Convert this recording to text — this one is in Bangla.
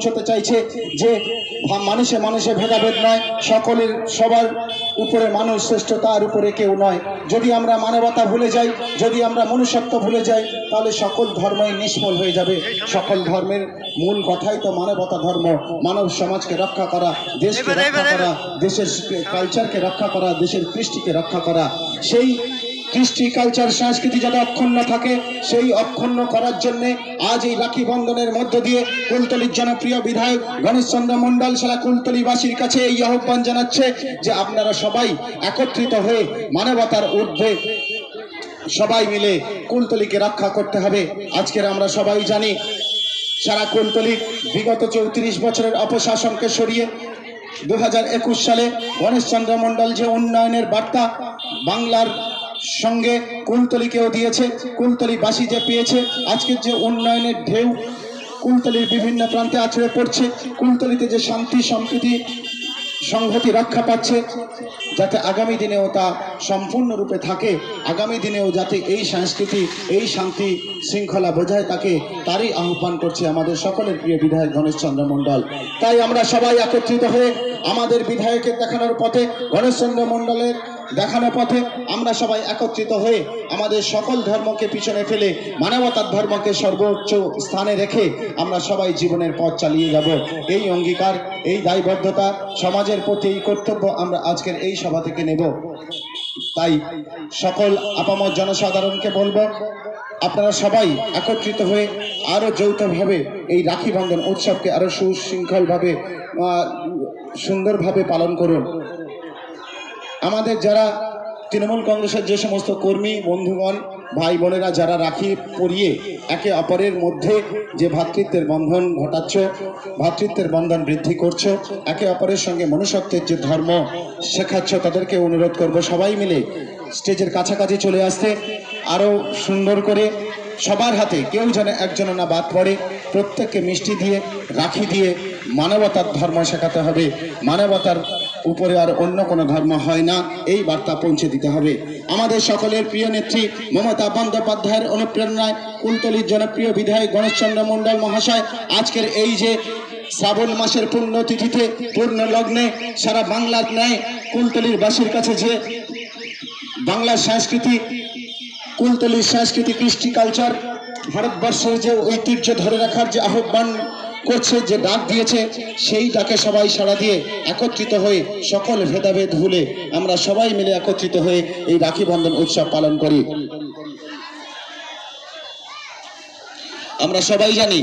পৌঁছতে চাইছে যে মানুষে মানুষে ভেদাভেদ নয়, সকলের সবার উপরে মানুষ শ্রেষ্ঠ, তার উপরে কেউ নয়। যদি আমরা মানবতা ভুলে যাই, যদি আমরা মনুষ্যত্ব ভুলে যাই, তাহলে সকল ধর্মই নিষ্ফল হয়ে যাবে। সকল ধর্মের মূল কথাই তো মানবতা ধর্ম। মানব সমাজকে রক্ষা করা, দেশকে রক্ষা করা, দেশের কালচারকে রক্ষা করা, দেশের কৃষ্টিকে রক্ষা করা। সেই কৃষ্টি কালচার সংস্কৃতি যাতে অক্ষুণ্ণ থাকে, সেই অক্ষুণ্ণ করার জন্য আজ এই রাখি বন্ধনের মধ্য দিয়ে কুলতলির জনপ্রিয় বিধায়ক গণেশচন্দ্র মণ্ডল সারা কুলতলিবাসীর কাছে এই আহ্বান জানাচ্ছে যে আপনারা সবাই একত্রিত হয়ে মানবতার ঊর্ধ্বে সবাই মিলে কুলতলিকে রক্ষা করতে হবে। আজকের আমরা সবাই জানি সারা কুলতলি বিগত 34 বছরের অপশাসনকে সরিয়ে 2021 সালে গণেশচন্দ্র মণ্ডল যে উন্নয়নের বার্তা বাংলার সঙ্গে কুলতলিকেও দিয়েছে, কুলতলিবাসী যে পেয়েছে, আজকের যে উন্নয়নের ঢেউ কুলতলির বিভিন্ন প্রান্তে আছড়ে পড়ছে, কুলতলিতে যে শান্তি সম্প্রীতি সংহতি রক্ষা পাচ্ছে, যাতে আগামী দিনেও তা সম্পূর্ণরূপে থাকে, আগামী দিনেও যাতে এই সংস্কৃতি এই শান্তি শৃঙ্খলা বোঝায় তাকে, তারই আহ্বান করছে আমাদের সকলের প্রিয় বিধায়ক গণেশচন্দ্র মণ্ডল। তাই আমরা সবাই একত্রিত হয়ে আমাদের বিধায়কের দেখানোর পথে, গণেশচন্দ্র মণ্ডলের দেখানোর পথে আমরা সবাই একত্রিত হয়ে আমাদের সকল ধর্মকে পিছনে ফেলে মানবতার ধর্মকে সর্বোচ্চ স্থানে রেখে আমরা সবাই জীবনের পথ চালিয়ে যাব। এই অঙ্গীকার, এই দায়বদ্ধতা, সমাজের প্রতি এই কর্তব্য আমরা আজকের এই সভা থেকে নেব। তাই সকল আপামর জনসাধারণকে বলবো, আপনারা সবাই একত্রিত হয়ে আরো যৌথভাবে এই রাখি বন্ধন উৎসবকে আরো সুশৃঙ্খলভাবে সুন্দরভাবে পালন করুন। আমাদের যারা তৃণমূল কংগ্রেসের যে সমস্ত কর্মী বন্ধুগণ ভাই বোনেরা যারা রাখি পরিয়ে একে অপরের মধ্যে যে ভ্রাতৃত্বের বন্ধন ঘটাচ্ছ, ভ্রাতৃত্বের বন্ধন বৃদ্ধি করছো, একে অপরের সঙ্গে মনুষ্যত্বের যে ধর্ম শেখাচ্ছ, তাদেরকে অনুরোধ করব সবাই মিলে স্টেজের কাছাকাছি চলে আসতে, আরও সুন্দর করে সবার হাতে কেউ যেন একজন না বাদ পড়ে, প্রত্যেককে মিষ্টি দিয়ে রাখি দিয়ে মানবতার ধর্ম শেখাতে হবে। মানবতার উপরে আর অন্য কোনো ধর্ম হয় না, এই বার্তা পৌঁছে দিতে হবে। আমাদের সকলের প্রিয় নেত্রী মমতা বন্দ্যোপাধ্যায়ের অনুপ্রেরণায় কুলতলির জনপ্রিয় বিধায়ক গণেশচন্দ্র মণ্ডল মহাশয় আজকের এই যে শ্রাবণ মাসের পুণ্যতিথিতে পূর্ণ লগ্নে সারা বাংলার ন্যায় কুলতলির বাসীর কাছে যে বাংলার সংস্কৃতি, কুলতলির সংস্কৃতি, কৃষ্টি কালচার, ভারতবর্ষের যে ঐতিহ্য ধরে রাখার যে আহ্বান করছে, যে ডাক দিয়েছে, সেই ডাকে সবাই সাড়া দিয়ে একত্রিত হয়ে সকল ভেদাভেদ ভুলে আমরা সবাই মিলে একত্রিত হয়ে এই রাখি বন্ধন উৎসব পালন করি। আমরা সবাই জানি